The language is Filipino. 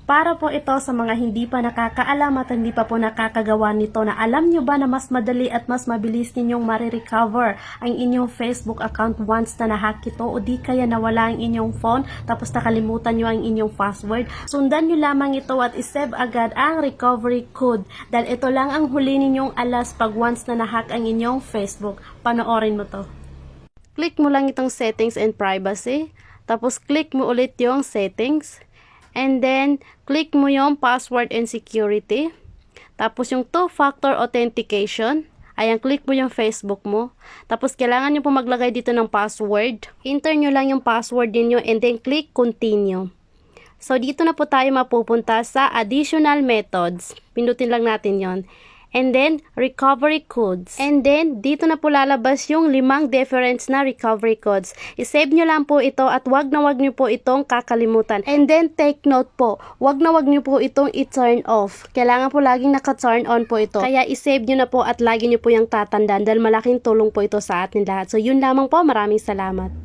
Para po ito sa mga hindi pa nakakaalam at hindi pa po nakakagawa nito, na alam nyo ba na mas madali at mas mabilis ninyong marirecover ang inyong Facebook account once na nahack ito o di kaya nawala ang inyong phone tapos nakalimutan nyo ang inyong password. Sundan nyo lamang ito at isave agad ang recovery code dahil ito lang ang huli ninyong alas pag once na nahack ang inyong Facebook. Panoorin mo to. Click mo lang itong settings and privacy, tapos click mo ulit yung settings. And then, click mo yung password and security. Tapos yung two-factor authentication. Ayan, click mo yung Facebook mo. Tapos, kailangan nyo po maglagay dito ng password. Enter nyo lang yung password niyo and then click continue. So, dito na po tayo mapupunta sa additional methods. Pindutin lang natin yon. And then, recovery codes. And then, dito na po lalabas yung 5 different na recovery codes. I-save nyo lang po ito at wag nyo po itong kakalimutan. And then, take note po, wag nyo po itong i-turn off. Kailangan po laging naka-turn on po ito. Kaya i-save nyo na po at lagi nyo po yung tatandaan dahil malaking tulong po ito sa atin lahat. So, yun lamang po. Maraming salamat.